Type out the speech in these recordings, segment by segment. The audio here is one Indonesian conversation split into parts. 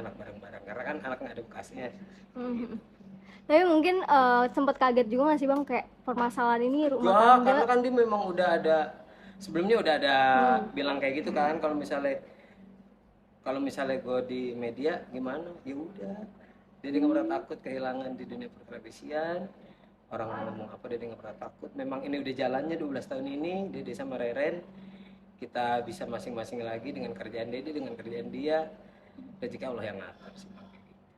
anak bareng-bareng karena kan anak nggak ada bekasnya. Mhm. Tapi mungkin sempat kaget juga nggak sih bang kayak permasalahan ini rumah Enggak, tangga. karena kan dia memang udah ada sebelumnya udah ada Hmm. bilang kayak gitu kan kalau misalnya gue di media gimana ya udah dia nggak pernah takut kehilangan di dunia pertelevisian. Orang ngomong apa dia nggak pernah takut, memang ini udah jalannya 12 tahun ini Dede sama Reren, kita bisa masing-masing lagi dengan kerjaan Dede dengan kerjaan dia, rezeki Allah yang ngatur sih.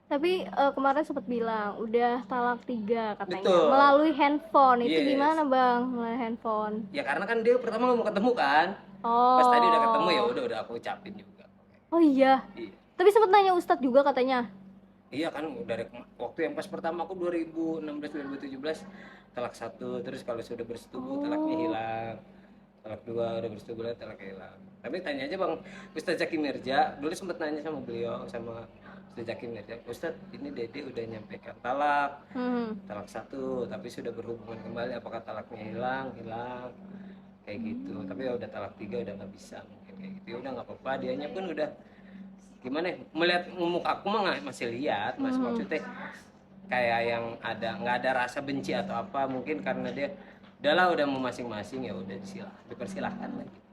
Tapi kemarin sempat bilang udah talak 3 katanya Betul. melalui handphone. Itu Yes. gimana bang melalui handphone? Ya karena kan dia pertama nggak mau ketemu kan, pas tadi udah ketemu ya Oh, udah aku ucapin juga. oh iya. Iya. Tapi sempat nanya Ustadz juga katanya. Iya kan dari waktu yang pas pertama aku 2016 2017 talak satu, terus kalau sudah bersetubuh talaknya Oh, hilang. Talak dua udah bersetubuh talaknya hilang. Tapi tanya aja Bang Ustadz Zaki Mirja, dulu sempat nanya sama beliau sama Ustadz Zaki Mirja, Ustadz ini Dede udah nyampaikan talak, hmm. talak satu, tapi sudah berhubungan kembali, apakah talaknya hilang? Hilang kayak gitu. Tapi ya udah talak tiga udah nggak bisa mungkin kayak gitu. Ya udah nggak apa-apa, dianya pun udah gimana ya, melihat muka aku mah masih lihat mas, maksudnya kayak yang ada nggak ada rasa benci atau apa, mungkin karena dia udahlah udah mau masing-masing ya udah dipersilahkan lah gitu.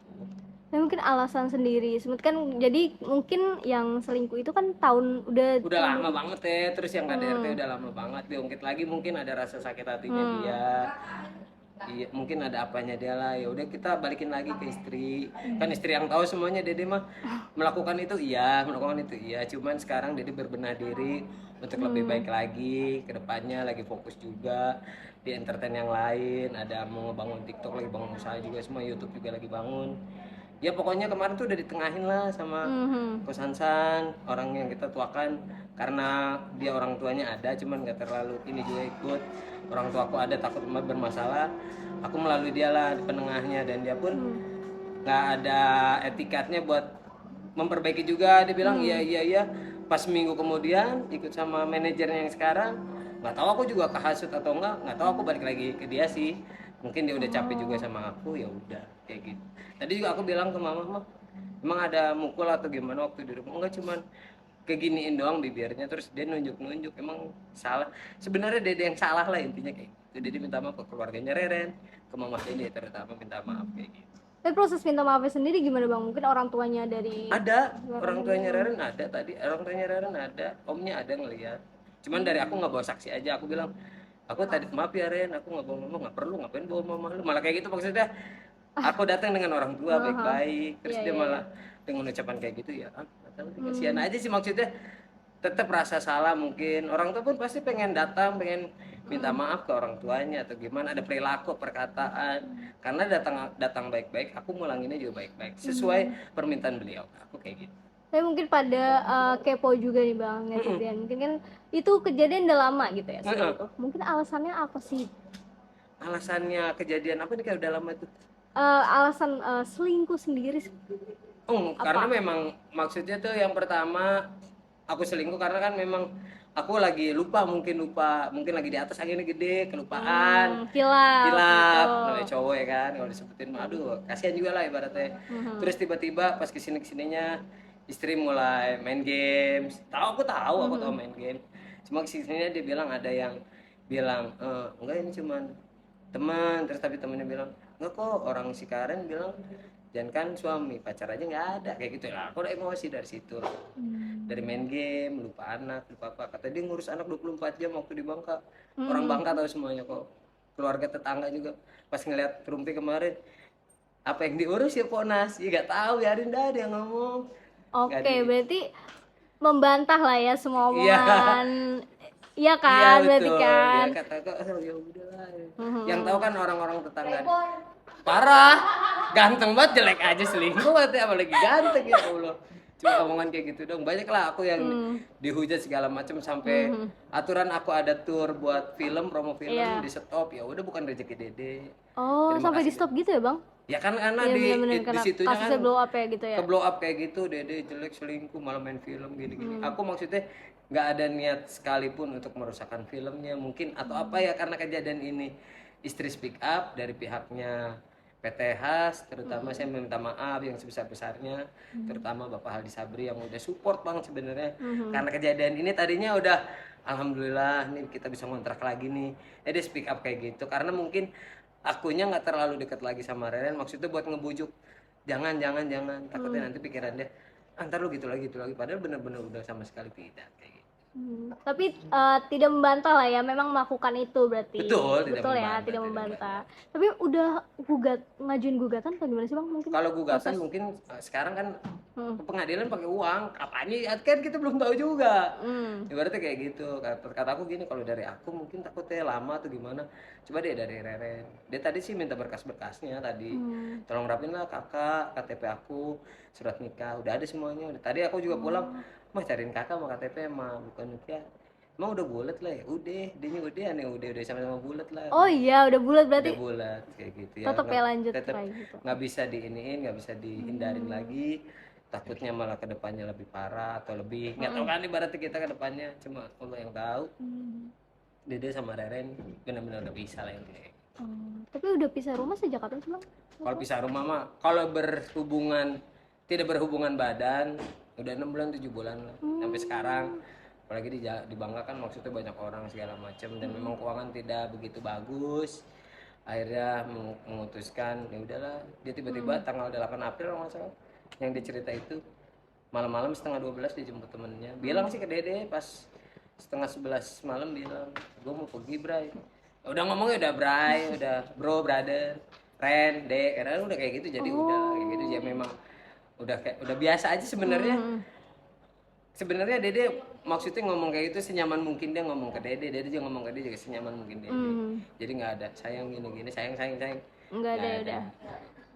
Tapi mungkin alasan sendiri. Semut kan jadi mungkin yang selingkuh itu kan Udah tahun lama banget ya, terus yang KDRT hmm. udah lama banget, diungkit lagi mungkin ada rasa sakit hatinya dia. Iya, mungkin ada apanya dia lah, ya udah kita balikin lagi ke istri, kan istri yang tahu semuanya. Dede mah melakukan itu iya, cuman sekarang Dede berbenah diri untuk lebih baik lagi ke depannya, lagi fokus juga di entertain yang lain, ada mau ngebangun TikTok, lagi bangun usaha juga, semua YouTube juga lagi bangun. Ya pokoknya kemarin tuh udah ditengahin lah sama Kosansan, orang yang kita tuakan, karena dia orang tuanya ada cuman nggak terlalu ini juga ikut, orang tua aku ada takut bermasalah, aku melalui dia lah di penengahnya, dan dia pun nggak ada etikatnya buat memperbaiki juga. Dia bilang iya iya iya, pas minggu kemudian ikut sama manajernya yang sekarang, nggak tahu aku juga kehasut atau nggak tahu, aku balik lagi ke dia sih, mungkin dia udah capek juga sama aku, ya udah kayak gitu. Tadi juga aku bilang ke mama, mah emang ada mukul atau gimana waktu di rumah? Enggak, cuman keginiin doang bibirnya, terus dia nunjuk-nunjuk, emang salah sebenarnya Dede yang salah lah intinya kayak gitu. Dede minta maaf ke keluarganya Reren, ke mama Dede terutama minta maaf kayak gitu. Tapi proses minta maafnya sendiri gimana bang? Mungkin orang tuanya dari Ada orang orang tuanya Reren, ada tadi orang tuanya Reren, ada omnya, ada ngelihat, cuman dari aku nggak bawa saksi aja, aku bilang aku tadi maaf ya Ren, aku nggak bawa mama, nggak perlu, ngapain bawa mama lu, malah kayak gitu maksudnya. Aku datang dengan orang tua baik-baik, terus Iya dia iya iya. malah dengan ucapan kayak gitu, ya nggak tahu, kasihan aja sih maksudnya. Tetap rasa salah, mungkin orang tua pun pasti pengen datang, pengen minta maaf ke orang tuanya atau gimana, ada perilaku perkataan, karena datang datang baik-baik, aku ngulanginnya juga baik-baik sesuai permintaan beliau, aku kayak gitu. Tapi mungkin pada kepo juga nih bang netizen. Mungkin kan itu kejadian udah lama gitu ya selingkuh. Mungkin alasannya apa sih? Alasannya kejadian apa nih, kayak udah lama tuh? Alasan selingkuh sendiri Karena apa? memang maksudnya tuh yang pertama aku selingkuh karena kan memang aku lagi lupa, mungkin lagi di atas anginnya gede, kelupaan, Kilaf gitu. hilaf, namanya cowok ya kan, kalau disebutin mah aduh kasihan juga lah ibaratnya. Terus tiba-tiba pas kesini kesininya istri mulai main games, aku tahu main game, cuma kesininya dia bilang ada yang bilang enggak ini cuman teman, terus tapi temennya bilang enggak kok, orang si Karen bilang jangan kan suami, pacar aja nggak ada, kayak gitu lah. Aku udah emosi dari situ, dari main game, lupa anak, lupa apa, kata dia ngurus anak 24 jam waktu di Bangka. Orang Bangka tahu semuanya kok, keluarga tetangga juga. Pas ngeliat Rumpi kemarin, apa yang diurus ya Ponas, ya nggak tahu, biarin dah dia ngomong. Nggak Oke, di berarti membantah lah ya semua iya. omongan. Iya Iya kan, berarti betul, ya kan. kata kok ya udahlah. Yang tahu kan orang-orang tetangga. Parah, ganteng banget jelek aja selingkuh, apalagi ganteng, ya Allah. Cuma omongan kayak gitu dong. Banyak lah aku yang dihujat segala macam, sampai aturan aku ada tour buat film, promo film Iya. di stop, ya udah bukan rezeki Dede. Oh, Terima sampai di kasih stop Dede. gitu ya, Bang? Ya kan karena Iya benar-benar di karena situnya kan kasusnya blow up ya gitu ke ya. blow up kayak gitu, Dede jelek, selingkuh, malah main film gini-gini. Aku maksudnya nggak ada niat sekalipun untuk merusakkan filmnya mungkin atau apa ya, karena kejadian ini istri speak up dari pihaknya PTH terutama saya minta maaf yang sebesar-besarnya, terutama Bapak Haldi Sabri yang udah support banget sebenarnya. Karena kejadian ini tadinya udah alhamdulillah nih kita bisa ngontrak lagi nih. Dia speak up kayak gitu karena mungkin akunya nggak terlalu dekat lagi sama Reren, maksudnya buat ngebujuk jangan takutnya nanti pikiran dia antar lu gitu lagi padahal bener-bener udah sama sekali tidak kayak gitu. Tapi tidak membantah lah ya, memang melakukan itu berarti. Betul, tidak ya, membantah, tidak tidak membantah. Tapi udah ngajuin gugatan atau gimana sih Bang mungkin? Kalau gugatan mungkin sekarang kan ke pengadilan pakai uang, kapannya kan kita belum tahu juga. Ibaratnya kayak gitu. Kata aku gini, kalau dari aku mungkin takutnya lama atau gimana. Coba deh dari Reren. Dia tadi sih minta berkas-berkasnya tadi. Tolong rapin lah kakak, KTP aku, surat nikah, udah ada semuanya. Tadi aku juga pulang, mah cariin kakak sama KTP mah bukan nikah. Emang udah bulat lah ya? Udah, dia udah aneh udah sama-sama bulat lah. Oh iya, udah bulat berarti. Udah bulat kayak gitu ya. Tetap ya lanjut tetep kayak gitu. Nggak bisa diiniin, nggak bisa dihindarin lagi. Takutnya malah kedepannya lebih parah atau lebih nggak tahu kan ibaratnya kita kedepannya cuma Allah yang tahu. Dede sama Reren benar-benar udah bisa lah yang kayak. Tapi udah pisah rumah sejak kapan sih Bang? Kalau pisah rumah mah, kalau tidak berhubungan badan udah 6 bulan 7 bulan lah sampai sekarang. Apalagi di Bangka kan maksudnya banyak orang segala macam dan memang keuangan tidak begitu bagus. Akhirnya memutuskan ya udahlah, dia tiba-tiba tanggal 8 April kalau nggak salah yang dia cerita itu malam-malam setengah 12 dijemput temennya, bilang sih ke Dede pas setengah 11 malam bilang gue mau pergi Bray. Udah ngomongnya udah Bray, udah bro, brother, friend, dek, karena udah kayak gitu jadi udah kayak gitu ya memang udah biasa aja sebenarnya. Sebenarnya Dede maksudnya ngomong kayak gitu senyaman mungkin dia ngomong ke Dede juga ngomong ke dia juga senyaman mungkin Dede. Jadi nggak ada sayang gini sayang. Nggak ada udah.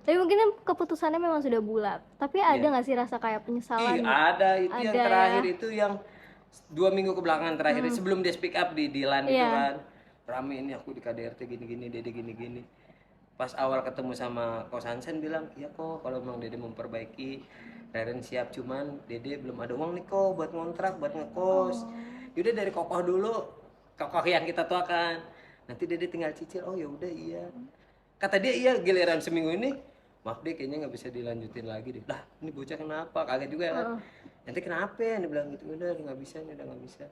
Tapi mungkin keputusannya memang sudah bulat. Tapi ada nggak sih rasa kayak penyesalan? Ada itu yang terakhir itu yang 2 minggu kebelakangan terakhir sebelum dia speak up di Dilan itu kan rame ini aku di KDRT gini Dede gini. Pas awal ketemu sama Ko Sansen bilang iya kok kalau memang Dede memperbaiki Reren siap, cuman Dede belum ada uang nih kok buat ngontrak, buat ngekos. Yaudah dari kokoh dulu, kokoh yang kita tuakan. Nanti Dede tinggal cicil. Oh ya udah iya. Kata dia iya, giliran seminggu ini, maaf deh kayaknya nggak bisa dilanjutin lagi deh. Lah ini bocah kenapa? Kaget juga kan. Nanti kenapa ya? Dia bilang gitu, udah nggak bisa nih, udah nggak bisa.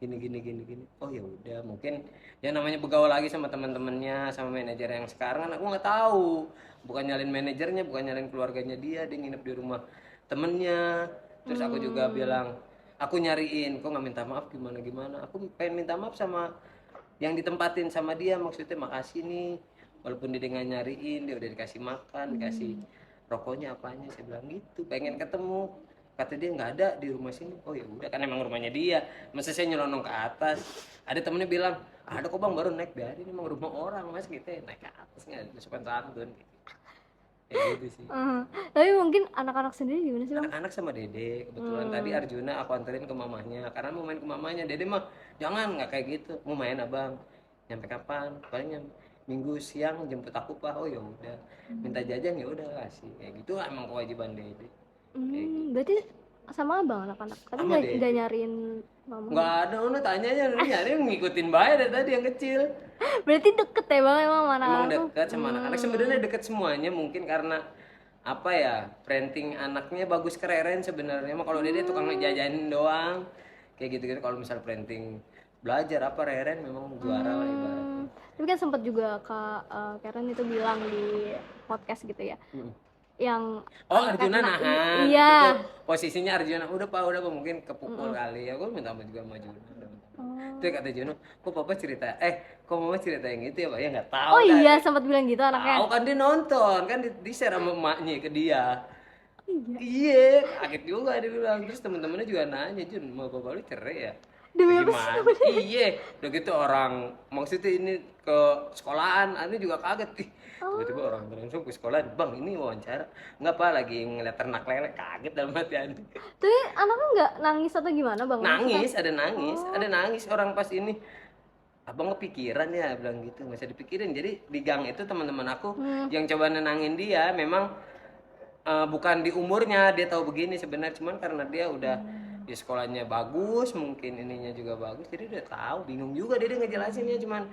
Gini. Oh ya udah, mungkin ya namanya begaul lagi sama teman-temannya, sama manajer yang sekarang kan aku nggak tahu. Bukan nyalin manajernya, bukan nyalin keluarganya dia nginep di rumah temennya. Terus aku juga bilang, aku nyariin, kok nggak minta maaf gimana? Aku pengen minta maaf sama yang ditempatin sama dia, maksudnya makasih nih. Walaupun dia nggak nyariin, dia udah dikasih makan, dikasih rokoknya apanya, saya bilang gitu, pengen ketemu. Kata dia nggak ada di rumah sini. Oh ya udah kan emang rumahnya dia. Masa saya nyelonong ke atas. Ada temennya bilang ada kok bang baru naik, biarin emang rumah orang mas gitu ya, naik ke atas nggak ada sopan santun gitu. Kayak gitu sih. Tapi mungkin anak-anak sendiri gimana sih Bang? Anak-anak sama Dede kebetulan tadi Arjuna aku anterin ke mamahnya karena mau main ke mamahnya. Dede mah jangan nggak kayak gitu, mau main abang nyampe kapan paling minggu siang jemput aku pak. Oh ya udah minta jajan ya udah kasih kayak gitu emang kewajiban Dede. Berarti sama abang anak-anak tapi nggak nyariin mama? Nggak ada, udah tanyanya nyari ngikutin bayi dari tadi yang kecil. Berarti deket ya Bang emang mana? Emang dekat sama anak-anak, sebenarnya deket semuanya mungkin karena apa ya, parenting anaknya bagus keren sebenarnya. Mah kalau Dede tukang ngejajanin doang kayak gitu. Kalau misal parenting belajar apa Reren memang juara lah ibaratnya. Tapi kan sempat juga Kak Karen itu bilang di podcast gitu ya. Yang Arjuna nahan. Iya. Itu posisinya Arjuna udah pak mungkin kepukul kali ya. Gue minta juga sama Juno. Terus kata Juno, kok papa cerita kok mama cerita yang itu ya pak? Ya nggak tahu. Oh iya sempat bilang gitu anaknya. Tahu kan dia nonton kan di share sama emaknya ke dia. Iya, kaget juga dia bilang. Terus teman-temannya juga nanya, Jun mau bapak lu cerai ya? Demi apa sih? Iya, udah gitu orang maksudnya ini ke sekolahan, Ani juga kaget. Tiba-tiba orang langsung ke sekolah, bang ini wawancara nggak apa lagi ngeliat ternak lele, kaget dalam hati Ani. Tapi anaknya nggak nangis atau gimana bang? Nangis, ada nangis orang pas ini. Abang kepikiran ya bilang gitu, nggak usah dipikirin. Jadi di gang itu teman-teman aku yang coba nenangin dia, memang bukan di umurnya dia tahu begini sebenarnya, cuman karena dia udah di sekolahnya bagus, mungkin ininya juga bagus, jadi udah tahu. Bingung juga dia ngejelasinnya, cuman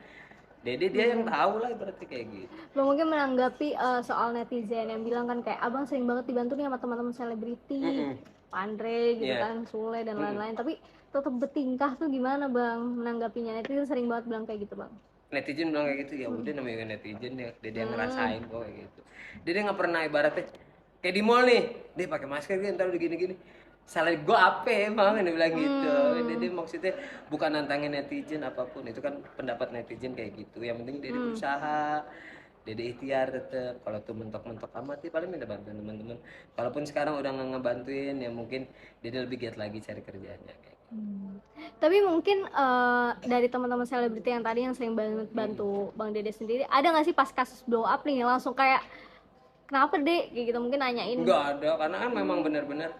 Dede dia yang tahu lah berarti kayak gitu. Bang mungkin menanggapi soal netizen yang bilang kan kayak abang sering banget dibantu nih sama teman-teman selebriti, Pak Andre gitu Iya. kan, Sule dan lain-lain. Tapi tetap bertingkah tuh gimana bang menanggapinya? Netizen sering banget bilang kayak gitu bang. Netizen bilang kayak gitu, ya udah namanya netizen ya, Dede yang ngerasain kok kayak gitu. Dede nggak pernah ibaratnya kayak di mall nih, dia pakai masker gitu ntar udah gini-gini. Salah gue apa emang dia bilang gitu. Dede maksudnya bukan nantangin netizen apapun, itu kan pendapat netizen kayak gitu. Yang penting Dede berusaha, Dede ikhtiar tetep. Kalau tuh mentok-mentok amat ya paling minta bantuan teman-teman. Kalaupun sekarang udah nggak ngebantuin ya mungkin Dede lebih giat lagi cari kerjanya kayak gitu. Tapi mungkin dari teman-teman selebriti yang tadi yang sering banget bantu Bang Dede sendiri, ada nggak sih pas kasus blow up nih langsung kayak kenapa deh kayak gitu mungkin nanyain? Nggak ada, karena kan memang benar-benar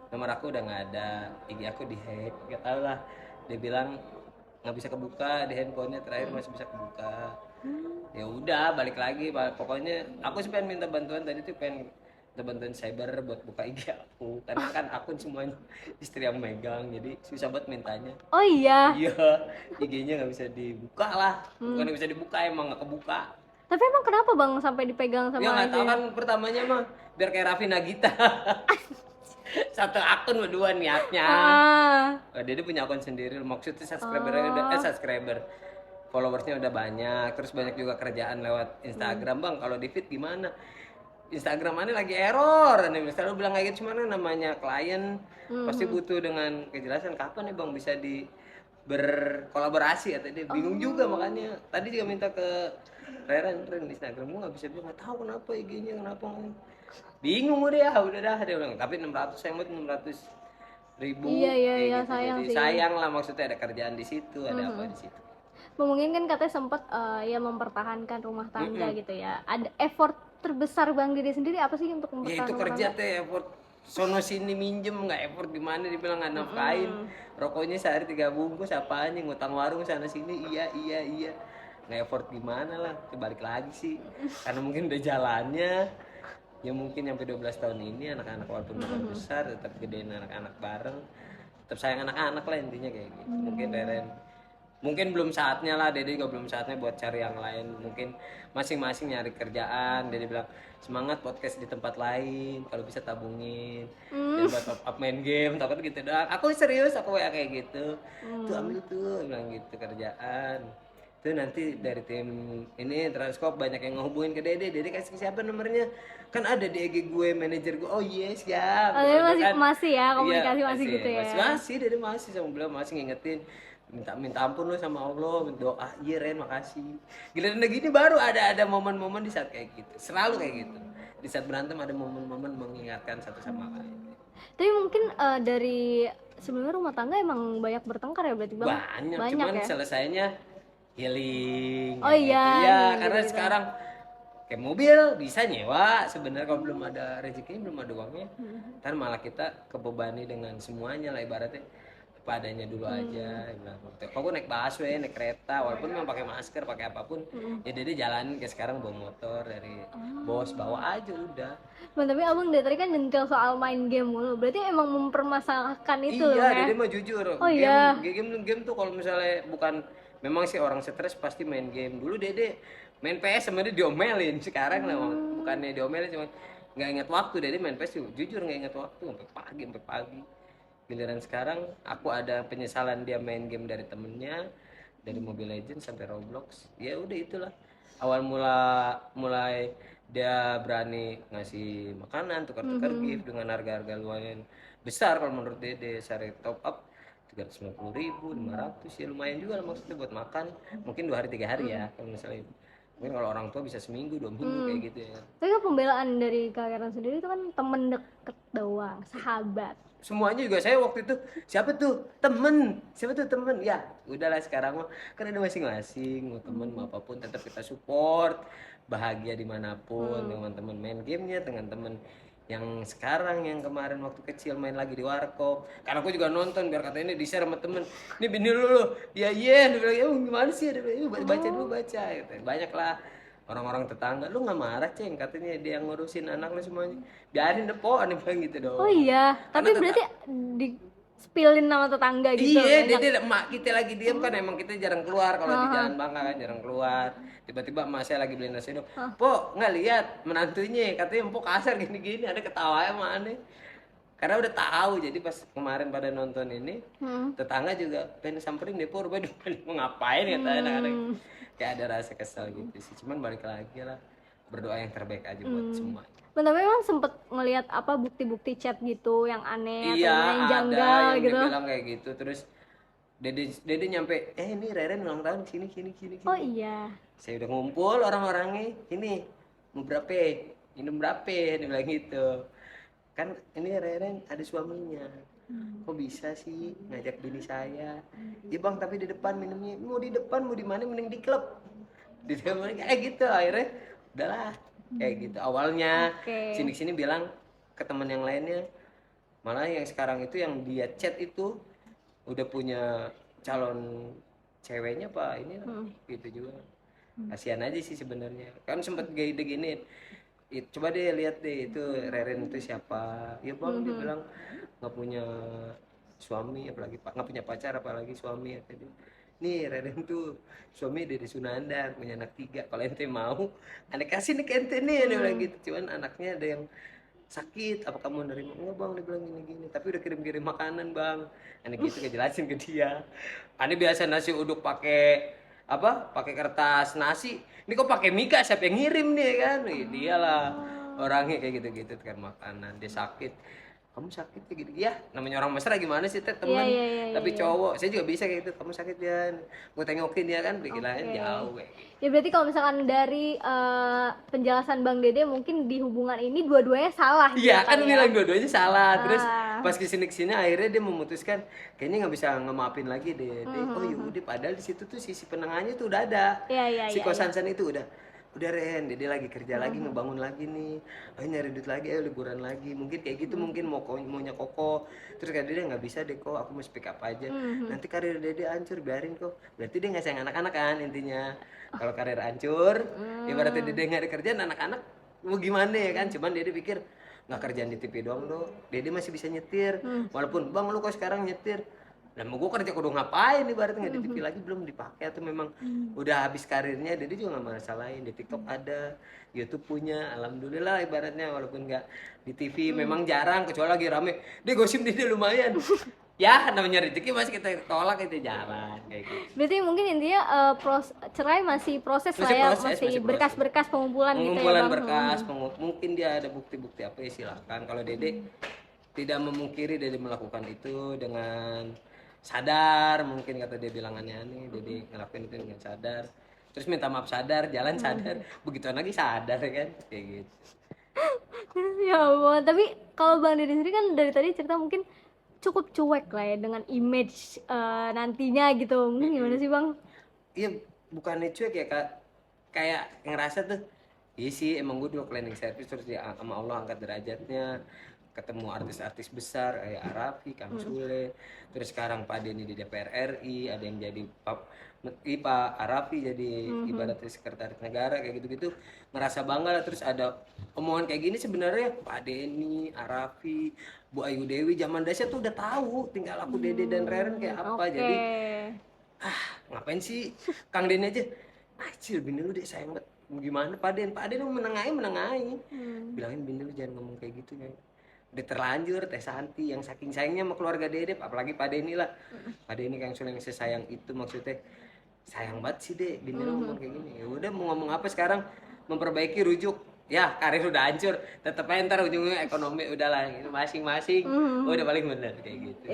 nomor aku udah nggak ada, IG aku dihack, nggak tahu lah. Dia bilang nggak bisa kebuka di handphonenya, terakhir masih bisa kebuka. Ya udah balik lagi, pokoknya aku sih pengen minta bantuan tadi tuh, pengen minta bantuan cyber buat buka IG aku, karena kan akun semuanya istri yang megang, jadi susah banget mintanya. Oh iya. Iya, IG-nya nggak bisa dibuka lah, bukan nggak bisa dibuka, emang nggak kebuka. Tapi emang kenapa bang sampai dipegang sama Ya nggak tahu itu? kan, pertamanya mah biar kayak Raffi Nagita. Satu akun berdua niatnya. Dia punya akun sendiri, maksudnya subscribernya udah subscriber, followersnya udah banyak, terus banyak juga kerjaan lewat Instagram. Bang kalau di feed gimana, Instagram aneh lagi error, aneh selalu bilang kayak gitu. Cuman namanya klien pasti butuh dengan kejelasan kapan nih bang bisa di berkolaborasi, atau dia bingung juga. Makanya tadi juga minta ke Ren Instagram gua nggak bisa, bilang nggak tahu kenapa IG-nya kenapa, bingung udah ya, udah dah dia bilang. Tapi 600 saya mau 600.000 Iya kayak gitu. sayang Jadi sih. sayang lah, maksudnya ada kerjaan di situ, ada apa di situ. Mungkin kan katanya sempat ya mempertahankan rumah tangga gitu ya. Ada effort terbesar Bang Dede sendiri apa sih untuk Ya mempertahankan itu rumah kerja tangga? teh effort, sono sini minjem nggak effort gimana, dibilang nggak nafkain. Rokoknya sehari 3 bungkus apanya, ngutang warung sana sini, iya nggak effort gimana lah. Balik lagi sih karena mungkin udah jalannya ya, mungkin sampai 12 tahun ini anak-anak walaupun udah besar tetap gedein anak-anak bareng, tetap sayang anak-anak lah intinya kayak gitu. Mungkin Reren mungkin belum saatnya lah, Dede juga belum saatnya buat cari yang lain, mungkin masing-masing nyari kerjaan. Dede bilang semangat podcast di tempat lain, kalau bisa tabungin dan buat top up main game, takut gitu doang. Aku serius, aku ya kayak gitu, tuh ambil tuh bilang gitu kerjaan tuh. Nanti dari tim ini Transkop banyak yang ngehubungin ke Dede, Dede kasih siapa nomornya, kan ada di IG gue, manajer gue. Oh yes siap. Masih ya komunikasi Iya, masih gitu ya. masih Dede masih sama beliau, masih ngingetin minta ampun lu sama Allah, doa. Iya Ren makasih. Giliran udah gini baru ada momen-momen di saat kayak gitu, selalu kayak gitu. Di saat berantem ada momen-momen mengingatkan satu sama lain. Tapi mungkin dari sebelumnya rumah tangga emang banyak bertengkar ya berarti Bang? Banyak cuman ya? selesainya healing. Oh iya, Iya, gitu, karena gitu. sekarang kayak mobil bisa nyewa sebenarnya, kalau belum ada rezekinya, belum ada uangnya, ntar malah kita kebebani dengan semuanya lah, ibaratnya apa adanya dulu aja. Bilang kok gue naik busway, naik kereta, walaupun memang pakai masker, pakai apapun, ya dia jalanin kayak sekarang bawa motor dari bos, bawa aja udah. Bang, tapi abang dari tadi kan nyentil soal main game mulu, berarti emang mempermasalahkan itu Iya, ya? Dede mah jujur. Oh iya. Game tuh kalau misalnya bukan, memang sih orang stres pasti main game. Dulu Dede main PS sama dia diomelin. Sekarang lah bukannya diomelin, cuma nggak ingat waktu. Dede main PS tuh jujur nggak ingat waktu, sampai pagi. Giliran sekarang aku ada penyesalan, dia main game dari temennya, dari Mobile Legends sampai Roblox. Ya udah itulah awal mulai dia berani ngasih makanan, tukar-tukar gift dengan harga-harga lumayan besar. Kalau menurut Dede sehari top up 350.000, 500, ya lumayan juga lah, maksudnya buat makan mungkin 2 hari 3 hari ya, kalau misalnya mungkin kalau orang tua bisa seminggu 2 minggu kayak gitu ya. Tapi kan pembelaan dari Kak Karen sendiri itu kan temen deket doang, sahabat. Semuanya juga saya waktu itu siapa tuh temen ya udahlah. Sekarang mah kan ada masing-masing, mau temen mau apapun tetap kita support, bahagia dimanapun. Teman-teman main gamenya dengan temen yang sekarang, yang kemarin waktu kecil main lagi di warkop, karena aku juga nonton biar katanya ini di share sama temen, ini bini lu ya dia bilang ya gimana sih, dia bilang baca dulu baca gitu. Banyak lah orang-orang tetangga, lu nggak marah Ceng, katanya dia yang ngurusin anak lu semuanya, biarin deh po, aneh bilang gitu dong. Oh iya, tapi Karena berarti di spillin sama tetangga gitu. Iya, Banyak. Dede emak kita lagi diem kan, emang kita jarang keluar kalau di Jalan Bangka kan jarang keluar. Tiba-tiba emak saya lagi beli nasi uduk. Po, nggak lihat menantunya, katanya empok kasar gini-gini, ada ketawa emang aneh. Karena udah tahu, jadi pas kemarin pada nonton ini, tetangga juga pengen samperin deh, Po, rupanya mau ngapain ya anak-anak. Kayak ada rasa kesel gitu sih. Cuman balik lagi lah, berdoa yang terbaik aja buat semua. Tapi memang sempet ngelihat apa bukti-bukti chat gitu yang aneh atau Iya, yang ada janggal yang gitu. dibilang kayak gitu. Terus Dede nyampe, ini Reren ulang tahun sini. Oh iya. Saya udah ngumpul orang-orangnya, ini mau berapa? Minum berapa? Dia bilang gitu. Kan ini Reren ada suaminya. Kok bisa sih ngajak bini saya? Ya bang, tapi di depan minumnya. Mau di depan, mau di mana? Mending di klub. Di depan kayak gitu. Akhirnya udahlah kayak gitu. Awalnya Oke. sini bilang ke teman yang lainnya. Malah yang sekarang itu yang dia chat itu udah punya calon ceweknya pak ini gitu juga. Kasihan aja sih sebenarnya, kan sempet gede gini. Coba deh lihat deh itu Reren itu siapa. Ya bang, dia bilang nggak punya suami, apalagi pak nggak punya pacar, apalagi suami. Tadi nih Reren tuh suami dari Sunandar, punya anak 3. Kalau ente mau ane kasih nih ke ente nih, dia bilang gitu. Cuman anaknya ada yang sakit, apa kamu nerima? Enggak bang, dia bilang gini tapi udah kirim makanan bang. Aneh gitu ngejelasin ke dia. Aneh biasa nasi uduk pakai apa, pakai kertas nasi, ini kok pakai mika, siapa yang ngirim nih kan. Dia lah orangnya kayak gitu kan, makanan dia sakit, kamu sakit ya gitu ya, namanya orang mesra gimana sih teh temen. Iya, Tapi cowok saya juga bisa kayak gitu, kamu sakit ya, gue tengokin dia kan, pikirannya jauh kayak gitu. Ya berarti kalau misalkan dari penjelasan Bang Dede mungkin di hubungan ini dua-duanya salah gitu Iya kan ya. bilang dua-duanya salah. Terus pas kesini akhirnya dia memutuskan kayaknya nggak bisa ngemaafin lagi deh. Oh yaudah, padahal di situ tuh sisi penengahnya tuh udah ada. Iya, Si Kosansan itu udah Ren, dia lagi kerja lagi, ngebangun lagi nih, ayo nyari duit lagi, ayo liburan lagi, mungkin kayak gitu, mungkin maunya Koko. Terus kata dia nggak bisa deh kok, aku mau speak up aja, nanti karir Dede hancur, biarin kok. Berarti dia nggak sayang anak-anak kan intinya. Kalau karir hancur, ibaratnya Dede nggak ada kerjaan, anak-anak mau gimana ya kan. Cuman Dede pikir nggak kerjaan di TV doang dong, Dede masih bisa nyetir, walaupun bang lu kok sekarang nyetir, dan mau gue kerja kudu ngapain, ibaratnya nggak di TV lagi, belum dipakai atau memang udah habis karirnya. Dede juga nggak masalahin, di TikTok ada, YouTube punya, alhamdulillah ibaratnya, walaupun nggak di TV memang jarang, kecuali lagi rame dia gosip, Dede lumayan. Ya namanya rezeki masih kita tolak, itu jarang kayak gitu. Berarti mungkin intinya cerai masih proses lah Masih ya, proses, masih masih berkas-berkas pengumpulan gitu ya pengumpulan Bang. berkas, mungkin dia ada bukti-bukti apa ya silahkan. Kalau Dede tidak memungkiri Dede melakukan itu dengan sadar, mungkin kata dia bilang aneh-aneh, Dede ngelakuin itu dengan sadar, terus minta maaf sadar, jalan sadar, begitu lagi sadar kan, kayak gitu. Ya Allah, tapi kalau Bang Dede sendiri kan dari tadi cerita mungkin cukup cuek lah ya dengan image nantinya gitu. Mungkin gimana sih Bang? Iya, bukannya cuek ya kak, kayak ngerasa tuh iya sih emang gue dua cleaning service, terus dia sama Allah angkat derajatnya, ketemu artis-artis besar kayak Arafi, Kang Sule, terus sekarang Pak Denny di DPR RI, ada yang jadi Pak Arafi jadi ibaratnya sekretaris negara kayak gitu-gitu, ngerasa bangga lah. Terus ada omongan kayak gini sebenarnya Pak Denny, Arafi, Bu Ayu Dewi zaman dahsyat tuh udah tahu tinggal aku Dede dan Reren kayak apa. Jadi ngapain sih Kang Denny aja, acil bini lu deh sayang banget, gimana Pak Den lu menengahi, bilangin bini lu jangan ngomong kayak gitu ya, udah terlanjur Teh Santi yang saking sayangnya sama keluarga Dede, apalagi Pak Denny lah. Pak Denny Kang Sule yang sesayang itu, maksudnya sayang banget sih deh bini lu ngomong kayak gini. Ya udah mau ngomong apa sekarang, memperbaiki rujuk ya, karir udah hancur, tetep aja ntar ujungnya ekonomi udahlah masing-masing udah paling bener kayak gitu.